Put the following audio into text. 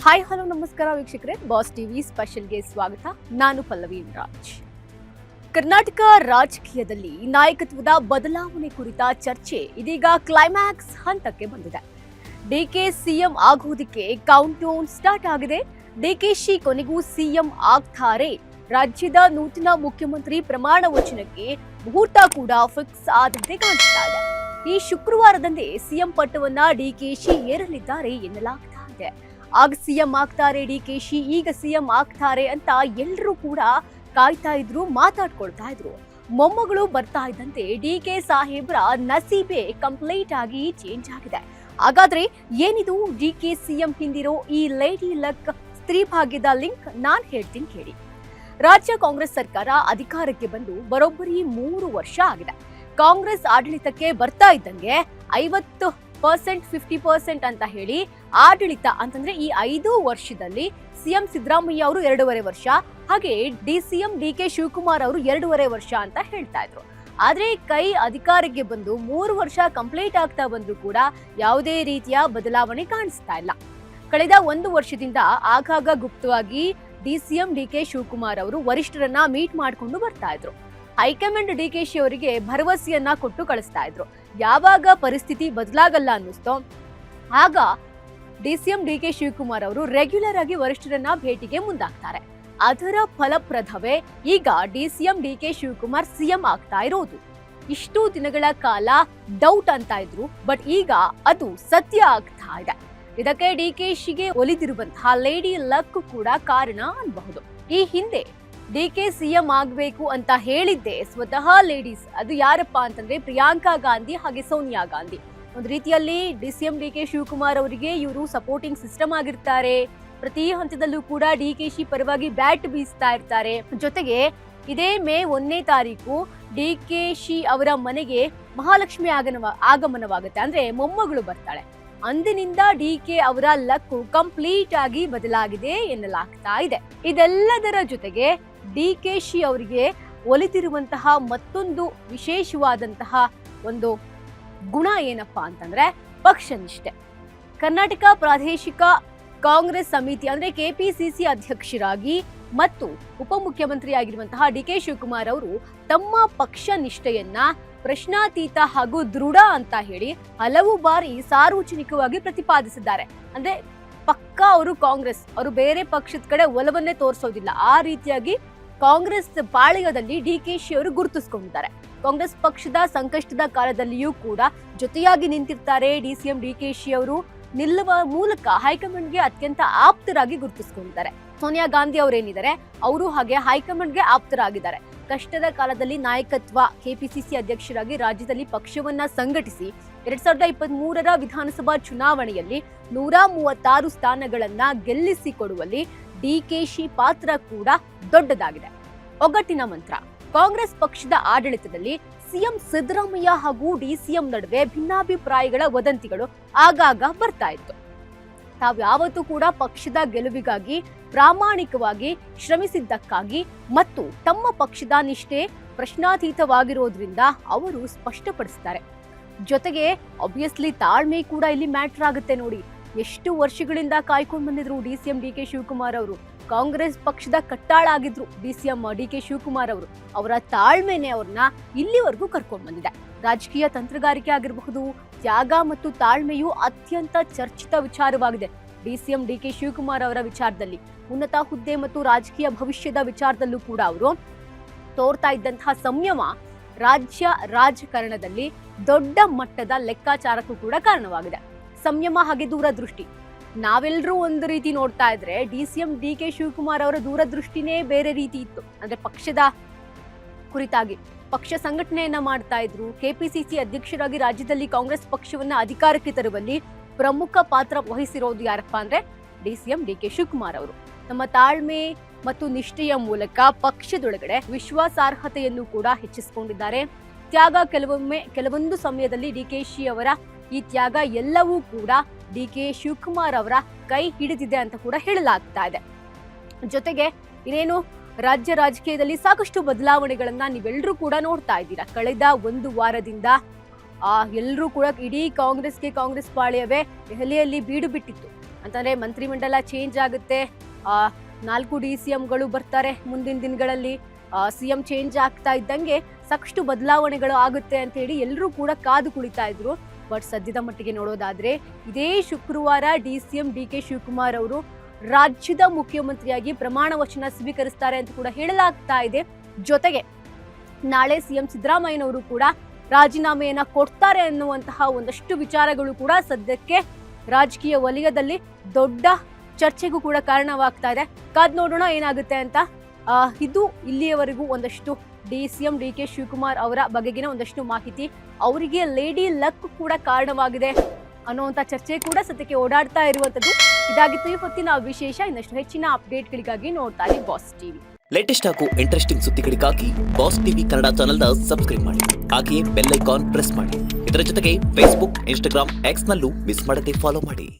Hi hello ನಮಸ್ಕಾರ ವೀಕ್ಷಕರೇ, boss TV ಸ್ಪೆಷಲ್ಗೆ ಸ್ವಾಗತ. ನಾನು ಪಲ್ಲವಿ ರಾಜ್. ಕರ್ನಾಟಕ ರಾಜಕೀಯದಲ್ಲಿ ನಾಯಕತ್ವದ ಬದಲಾವಣೆ ಕುರಿತ ಚರ್ಚೆ ಇದೀಗ ಕ್ಲೈಮ್ಯಾಕ್ಸ್ ಹಂತಕ್ಕೆ ಬಂದಿದೆ. ಡಿಕೆ ಸಿಎಂ ಆಗುವುದಕ್ಕೆ ಕೌಂಟ್ ಡೌನ್ ಸ್ಟಾರ್ಟ್ ಆಗಿದೆ. ಡಿಕೆಶಿ ಕೊನೆಗೂ ಸಿಎಂ ಆಗ್ತಾರೆ. ರಾಜ್ಯದ ನೂತನ ಮುಖ್ಯಮಂತ್ರಿ ಪ್ರಮಾಣ ವಚನಕ್ಕೆ ಮುಹೂರ್ತ ಕೂಡ ಫಿಕ್ಸ್ ಆದಂತೆ ಕಾಣಿಸ್ತಾ ಇದೆ. ಈ ಶುಕ್ರವಾರದಂದೇ ಸಿಎಂ ಪಟ್ಟವನ್ನ ಡಿಕೆಶಿ ಏರಲಿದ್ದಾರೆ ಎನ್ನಲಾಗ್ತಾ ಇದೆ. ಆಗ ಸಿಎಂ ಆಗ್ತಾರೆ ಡಿಕೆಶಿ, ಈಗ ಸಿಎಂ ಆಗ್ತಾರೆ ಅಂತ ಎಲ್ಲರೂ ಕೂಡ ಕಾಯ್ತಾ ಇದ್ರು, ಮಾತಾಡ್ಕೊಳ್ತಾ ಇದ್ರು. ಮೊಮ್ಮಗಳು ಬರ್ತಾ ಇದ್ದಂತೆ ಡಿಕೆ ಸಾಹೇಬ್ರ ನಸೀಬೆ ಕಂಪ್ಲೀಟ್ ಆಗಿ ಚೇಂಜ್ ಆಗಿದೆ. ಹಾಗಾದ್ರೆ ಏನಿದು ಡಿಕೆ ಸಿಎಂ ಹಿಂದಿರೋ ಈ ಲೇಡಿ ಲಕ್ ಸ್ತ್ರೀ ಭಾಗ್ಯದ ಲಿಂಕ್? ನಾನ್ ಹೇಳ್ತೀನಿ ಕೇಳಿ. ರಾಜ್ಯ ಕಾಂಗ್ರೆಸ್ ಸರ್ಕಾರ ಅಧಿಕಾರಕ್ಕೆ ಬಂದು ಬರೋಬ್ಬರಿ 3 ವರ್ಷ ಆಗಿದೆ. ಕಾಂಗ್ರೆಸ್ ಆಡಳಿತಕ್ಕೆ ಬರ್ತಾ ಇದ್ದಂಗೆ 50% 50% ಅಂತ ಹೇಳಿ ಆಡಳಿತ ಅಂತಂದ್ರೆ ಈ 5 ವರ್ಷದಲ್ಲಿ ಸಿಎಂ ಸಿದ್ದರಾಮಯ್ಯ ಅವರು 2.5 ವರ್ಷ, ಹಾಗೆ ಸಿಎಂ ಡಿಕೆ ಶಿವಕುಮಾರ್ ಅವರು 2.5 ವರ್ಷ ಅಂತ ಹೇಳ್ತಾ ಇದ್ರು. ಆದ್ರೆ ಕೈ ಅಧಿಕಾರಕ್ಕೆ ಬಂದು 3 ವರ್ಷ ಕಂಪ್ಲೀಟ್ ಆಗ್ತಾ ಬಂದ್ರು ಕೂಡ ಯಾವುದೇ ರೀತಿಯ ಬದಲಾವಣೆ ಕಾಣಿಸ್ತಾ ಇಲ್ಲ. ಕಳೆದ 1 ವರ್ಷದಿಂದ ಆಗಾಗ ಗುಪ್ತವಾಗಿ ಸಿಎಂ ಡಿಕೆ ಶಿವಕುಮಾರ್ ಅವರು ವರಿಷ್ಠರನ್ನ ಮೀಟ್ ಮಾಡ್ಕೊಂಡು ಬರ್ತಾ ಇದ್ರು. ಹೈಕಮಾಂಡ್ ಡಿಕೆಶಿ ಅವರಿಗೆ ಭರವಸೆಯನ್ನ ಕೊಟ್ಟು ಕಳಿಸ್ತಾ ಇದ್ರು. ಯಾವಾಗ ಪರಿಸ್ಥಿತಿ ಬದಲಾಗಲ್ಲ ಅನ್ನಿಸ್ತೋ ಆಗ ಸಿಎಂ ಡಿಕೆ ಶಿವಕುಮಾರ್ ಅವರು ರೆಗ್ಯುಲರ್ ಆಗಿ ವರಿಷ್ಠರನ್ನ ಭೇಟಿಗೆ ಮುಂದಾಗ್ತಾರೆ. ಅದರ ಫಲಪ್ರದವೇ ಈಗ ಸಿಎಂ ಡಿಕೆ ಶಿವಕುಮಾರ್ ಸಿಎಂ ಆಗ್ತಾ ಇರೋದು. ಇಷ್ಟು ದಿನಗಳ ಕಾಲ ಡೌಟ್ ಅಂತ ಇದ್ರು, ಬಟ್ ಈಗ ಅದು ಸತ್ಯ ಆಗ್ತಾ ಇದೆ. ಇದಕ್ಕೆ ಡಿಕೆಶಿಗೆ ಒಲಿದಿರುವಂತಹ ಲೇಡಿ ಲಕ್ ಕೂಡ ಕಾರಣ ಅನ್ಬಹುದು. ಈ ಹಿಂದೆ ಡಿಕೆ ಸಿಎಂ ಆಗ್ಬೇಕು ಅಂತ ಹೇಳಿದ್ದೆ ಸ್ವತಃ ಲೇಡೀಸ್. ಅದು ಯಾರಪ್ಪ ಅಂತಂದ್ರೆ ಪ್ರಿಯಾಂಕಾ ಗಾಂಧಿ ಹಾಗೆ ಸೋನಿಯಾ ಗಾಂಧಿ. ಒಂದು ರೀತಿಯಲ್ಲಿ ಸಿಎಂ ಡಿಕೆ ಶಿವಕುಮಾರ್ ಅವರಿಗೆ ಇವರು ಸಪೋರ್ಟಿಂಗ್ ಸಿಸ್ಟಮ್ ಆಗಿರ್ತಾರೆ. ಪ್ರತಿ ಹಂತದಲ್ಲೂ ಕೂಡ ಡಿಕೆಶಿ ಪರವಾಗಿ ಬ್ಯಾಟ್ ಬೀಸ್ತಾ ಇರ್ತಾರೆ. ಜೊತೆಗೆ ಇದೇ ಮೇ 1ನೇ ತಾರೀಕು ಡಿಕೆಶಿ ಅವರ ಮನೆಗೆ ಮಹಾಲಕ್ಷ್ಮಿ ಆಗಮನವಾಗುತ್ತೆ, ಅಂದ್ರೆ ಮೊಮ್ಮಗಳು ಬರ್ತಾಳೆ. ಅಂದಿನಿಂದ ಡಿಕೆ ಅವರ ಲಕ್ಕು ಕಂಪ್ಲೀಟ್ ಆಗಿ ಬದಲಾಗಿದೆ ಎನ್ನಲಾಗ್ತಾ ಇದೆ. ಇದೆಲ್ಲದರ ಜೊತೆಗೆ ಡಿಕೆಶಿ ಅವರಿಗೆ ಒಲಿದಿರುವಂತಹ ಮತ್ತೊಂದು ವಿಶೇಷವಾದಂತಹ ಒಂದು ಗುಣ ಏನಪ್ಪಾ ಅಂತಂದ್ರೆ ಪಕ್ಷ ನಿಷ್ಠೆ. ಕರ್ನಾಟಕ ಪ್ರಾದೇಶಿಕ ಕಾಂಗ್ರೆಸ್ ಸಮಿತಿ ಅಂದ್ರೆ ಕೆಪಿಸಿಸಿ ಅಧ್ಯಕ್ಷರಾಗಿ ಮತ್ತು ಉಪಮುಖ್ಯಮಂತ್ರಿ ಆಗಿರುವಂತಹ ಡಿಕೆ ಶಿವಕುಮಾರ್ ಅವರು ತಮ್ಮ ಪಕ್ಷ ನಿಷ್ಠೆಯನ್ನ ಪ್ರಶ್ನಾತೀತ ಹಾಗೂ ದೃಢ ಅಂತ ಹೇಳಿ ಹಲವು ಬಾರಿ ಸಾರ್ವಜನಿಕವಾಗಿ ಪ್ರತಿಪಾದಿಸಿದ್ದಾರೆ. ಅಂದ್ರೆ ಪಕ್ಕಾ ಅವರು ಕಾಂಗ್ರೆಸ್, ಅವರು ಬೇರೆ ಪಕ್ಷದ ಕಡೆ ಒಲವನ್ನೇ ತೋರಿಸೋದಿಲ್ಲ. ಆ ರೀತಿಯಾಗಿ ಕಾಂಗ್ರೆಸ್ ಪಾಳೆಯದಲ್ಲಿ ಡಿಕೆಶಿ ಅವರು ಗುರುತಿಸಿಕೊಂಡಿದ್ದಾರೆ. ಕಾಂಗ್ರೆಸ್ ಪಕ್ಷದ ಸಂಕಷ್ಟದ ಕಾಲದಲ್ಲಿಯೂ ಕೂಡ ಜೊತೆಯಾಗಿ ನಿಂತಿರ್ತಾರೆ. ಸಿಎಂ ಡಿಕೆಶಿ ಅವರು ನಿಲ್ಲುವ ಮೂಲಕ ಹೈಕಮಾಂಡ್ಗೆ ಅತ್ಯಂತ ಆಪ್ತರಾಗಿ ಗುರುತಿಸಿಕೊಂಡಿದ್ದಾರೆ. ಸೋನಿಯಾ ಗಾಂಧಿ ಅವರೇನಿದ್ದಾರೆ ಅವರು ಹಾಗೆ ಹೈಕಮಾಂಡ್ಗೆ ಆಪ್ತರಾಗಿದ್ದಾರೆ. ಕಷ್ಟದ ಕಾಲದಲ್ಲಿ ನಾಯಕತ್ವ, ಕೆಪಿಸಿಸಿ ಅಧ್ಯಕ್ಷರಾಗಿ ರಾಜ್ಯದಲ್ಲಿ ಪಕ್ಷವನ್ನ ಸಂಘಟಿಸಿ 2023ರ ವಿಧಾನಸಭಾ ಚುನಾವಣೆಯಲ್ಲಿ 136 ಸ್ಥಾನಗಳನ್ನ ಗೆಲ್ಲಿಸಿಕೊಡುವಲ್ಲಿ ಡಿಕೆಶಿ ಪಾತ್ರ ಕೂಡ ದೊಡ್ಡದಾಗಿದೆ. ಒಗ್ಗಟ್ಟಿನ ಮಂತ್ರ. ಕಾಂಗ್ರೆಸ್ ಪಕ್ಷದ ಆಡಳಿತದಲ್ಲಿ ಸಿಎಂ ಸಿದ್ದರಾಮಯ್ಯ ಹಾಗೂ ಸಿಎಂ ನಡುವೆ ಭಿನ್ನಾಭಿಪ್ರಾಯಗಳ ವದಂತಿಗಳು ಆಗಾಗ ಬರ್ತಾ ಇತ್ತು. ತಾವ್ಯಾವತ್ತೂ ಕೂಡ ಪಕ್ಷದ ಗೆಲುವಿಗಾಗಿ ಪ್ರಾಮಾಣಿಕವಾಗಿ ಶ್ರಮಿಸಿದ್ದಕ್ಕಾಗಿ ಮತ್ತು ತಮ್ಮ ಪಕ್ಷದ ನಿಷ್ಠೆ ಪ್ರಶ್ನಾತೀತವಾಗಿರೋದ್ರಿಂದ ಅವರು ಸ್ಪಷ್ಟಪಡಿಸ್ತಾರೆ. ಜೊತೆಗೆ ಆಬ್ವಿಯಸ್ಲಿ ತಾಳ್ಮೆ ಕೂಡ ಇಲ್ಲಿ ಮ್ಯಾಟರ್ ಆಗುತ್ತೆ ನೋಡಿ. ಎಷ್ಟು ವರ್ಷಗಳಿಂದ ಕಾಯ್ಕೊಂಡು ಬಂದಿದ್ರು ಸಿಎಂ ಡಿಕೆ ಶಿವಕುಮಾರ್ ಅವರು. ಕಾಂಗ್ರೆಸ್ ಪಕ್ಷದ ಕಟ್ಟಾಳ ಆಗಿದ್ರು ಸಿಎಂ ಡಿಕೆ ಶಿವಕುಮಾರ್ ಅವರು. ಅವರ ತಾಳ್ಮೆನೆ ಅವ್ರನ್ನ ಇಲ್ಲಿವರೆಗೂ ಕರ್ಕೊಂಡು ಬಂದಿದೆ. ರಾಜಕೀಯ ತಂತ್ರಗಾರಿಕೆ ಆಗಿರಬಹುದು, ತ್ಯಾಗ ಮತ್ತು ತಾಳ್ಮೆಯು ಅತ್ಯಂತ ಚರ್ಚಿತ ವಿಚಾರವಾಗಿದೆ ಸಿಎಂ ಡಿಕೆ ಶಿವಕುಮಾರ್ ಅವರ ವಿಚಾರದಲ್ಲಿ. ಉನ್ನತ ಹುದ್ದೆ ಮತ್ತು ರಾಜಕೀಯ ಭವಿಷ್ಯದ ವಿಚಾರದಲ್ಲೂ ಕೂಡ ಅವರು ತೋರ್ತಾ ಇದ್ದಂತಹ ಸಂಯಮ ರಾಜ್ಯ ರಾಜಕಾರಣದಲ್ಲಿ ದೊಡ್ಡ ಮಟ್ಟದ ಲೆಕ್ಕಾಚಾರಕ್ಕೂ ಕೂಡ ಕಾರಣವಾಗಿದೆ. ಸಂಯಮ ಹಾಗೆ ದೂರದೃಷ್ಟಿ. ನಾವೆಲ್ಲರೂ ಒಂದು ರೀತಿ ನೋಡ್ತಾ ಇದ್ರೆ ಸಿಎಂ ಡಿಕೆ ಶಿವಕುಮಾರ್ ಅವರ ದೂರದೃಷ್ಟಿನೇ ಬೇರೆ ರೀತಿ ಇತ್ತು. ಅಂದ್ರೆ ಪಕ್ಷದ ಕುರಿತಾಗಿ ಪಕ್ಷ ಸಂಘಟನೆಯನ್ನ ಮಾಡ್ತಾ ಇದ್ರು. ಕೆಪಿಸಿಸಿ ಅಧ್ಯಕ್ಷರಾಗಿ ರಾಜ್ಯದಲ್ಲಿ ಕಾಂಗ್ರೆಸ್ ಪಕ್ಷವನ್ನ ಅಧಿಕಾರಕ್ಕೆ ತರುವಲ್ಲಿ ಪ್ರಮುಖ ಪಾತ್ರ ವಹಿಸಿರೋದು ಯಾರಪ್ಪ ಅಂದ್ರೆ ಸಿಎಂ ಡಿಕೆ ಶಿವಕುಮಾರ್ ಅವರು. ತಮ್ಮ ತಾಳ್ಮೆ ಮತ್ತು ನಿಷ್ಠೆಯ ಮೂಲಕ ಪಕ್ಷದೊಳಗಡೆ ವಿಶ್ವಾಸಾರ್ಹತೆಯನ್ನು ಕೂಡ ಹೆಚ್ಚಿಸಿಕೊಂಡಿದ್ದಾರೆ. ತ್ಯಾಗ ಕೆಲವೊಂದು ಸಮಯದಲ್ಲಿ ಡಿಕೆಶಿ ಅವರ ಈ ತ್ಯಾಗ ಎಲ್ಲವೂ ಕೂಡ ಡಿಕೆ ಶಿವಕುಮಾರ್ ಅವರ ಕೈ ಹಿಡಿದಿದೆ ಅಂತ ಕೂಡ ಹೇಳಲಾಗ್ತಾ ಇದೆ. ಜೊತೆಗೆ ಇನ್ನೇನು ರಾಜ್ಯ ರಾಜಕೀಯದಲ್ಲಿ ಸಾಕಷ್ಟು ಬದಲಾವಣೆಗಳನ್ನ ನೀವೆಲ್ಲರೂ ಕೂಡ ನೋಡ್ತಾ ಇದ್ದೀರಾ. ಕಳೆದ 1 ವಾರದಿಂದ ಎಲ್ಲರೂ ಕೂಡ ಇಡೀ ಕಾಂಗ್ರೆಸ್ ಪಾಳ್ಯವೇ ದೆಹಲಿಯಲ್ಲಿ ಬೀಡು ಬಿಟ್ಟಿತ್ತು. ಅಂತಂದ್ರೆ ಮಂತ್ರಿಮಂಡಲ ಚೇಂಜ್ ಆಗುತ್ತೆ, 4 DCMಗಳು ಬರ್ತಾರೆ ಮುಂದಿನ ದಿನಗಳಲ್ಲಿ, CM ಚೇಂಜ್ ಆಗ್ತಾ ಇದ್ದಂಗೆ ಸಾಕಷ್ಟು ಬದಲಾವಣೆಗಳು ಆಗುತ್ತೆ ಅಂತ ಹೇಳಿ ಎಲ್ಲರೂ ಕೂಡ ಕಾದು ಕುಳಿತಾ ಇದ್ರು. ಬಟ್ ಸದ್ಯದ ಮಟ್ಟಿಗೆ ನೋಡೋದಾದ್ರೆ ಇದೇ ಶುಕ್ರವಾರ DCM DK ಶಿವಕುಮಾರ್ ಅವರು ರಾಜ್ಯದ ಮುಖ್ಯಮಂತ್ರಿಯಾಗಿ ಪ್ರಮಾಣ ವಚನ ಸ್ವೀಕರಿಸ್ತಾರೆ ಅಂತ ಕೂಡ ಹೇಳಲಾಗ್ತಾ ಇದೆ. ಜೊತೆಗೆ ನಾಳೆ CM ಸಿದ್ದರಾಮಯ್ಯನವರು ಕೂಡ ರಾಜೀನಾಮೆಯನ್ನ ಕೊಡ್ತಾರೆ ಅನ್ನುವಂತಹ ಒಂದಷ್ಟು ವಿಚಾರಗಳು ಕೂಡ ಸದ್ಯಕ್ಕೆ ರಾಜಕೀಯ ವಲಯದಲ್ಲಿ ದೊಡ್ಡ ಚರ್ಚೆಗೂ ಕೂಡ ಕಾರಣವಾಗ್ತಾ ಇದೆ. ಕಾದ್ ನೋಡೋಣ ಏನಾಗುತ್ತೆ ಅಂತ. ಇದು ಇಲ್ಲಿಯವರೆಗೂ ಒಂದಷ್ಟು DCM DK ಶಿವಕುಮಾರ್ ಅವರ ಬಗೆಗಿನ ಒಂದಷ್ಟು ಮಾಹಿತಿ. ಅವರಿಗೆ ಲೇಡಿ ಲಕ್ ಕೂಡ ಕಾರಣವಾಗಿದೆ ಅನ್ನುವಂಥ ಚರ್ಚೆ ಕೂಡ ಸದ್ಯಕ್ಕೆ ಓಡಾಡ್ತಾ ಇರುವಂಥದ್ದು. ಇದಾಗಿತ್ತು ಈ ಹೊತ್ತಿನ ವಿಶೇಷ. ಇನ್ನಷ್ಟು ಹೆಚ್ಚಿನ ಅಪ್ಡೇಟ್ಗಳಿಗಾಗಿ ನೋಡ್ತಾ ಇರಿ ಬಾಸ್ ಟಿವಿ. ಲೇಟೆಸ್ಟ್ ಹಾಗೂ ಇಂಟ್ರೆಸ್ಟಿಂಗ್ ಸುದ್ದಿಗಳಿಗಾಗಿ ಬಾಸ್ ಟಿವಿ ಕನ್ನಡ ಚಾನೆಲ್ನ ಸಬ್ಸ್ಕ್ರೈಬ್ ಮಾಡಿ. ಹಾಗೆಯೇ ಬೆಲ್ ಐಕಾನ್ ಪ್ರೆಸ್ ಮಾಡಿ. ಇದರ ಜೊತೆಗೆ ಫೇಸ್ಬುಕ್, ಇನ್ಸ್ಟಾಗ್ರಾಮ್, ಎಕ್ಸ್ ನಲ್ಲೂ ಮಿಸ್ ಮಾಡದೆ ಫಾಲೋ ಮಾಡಿ.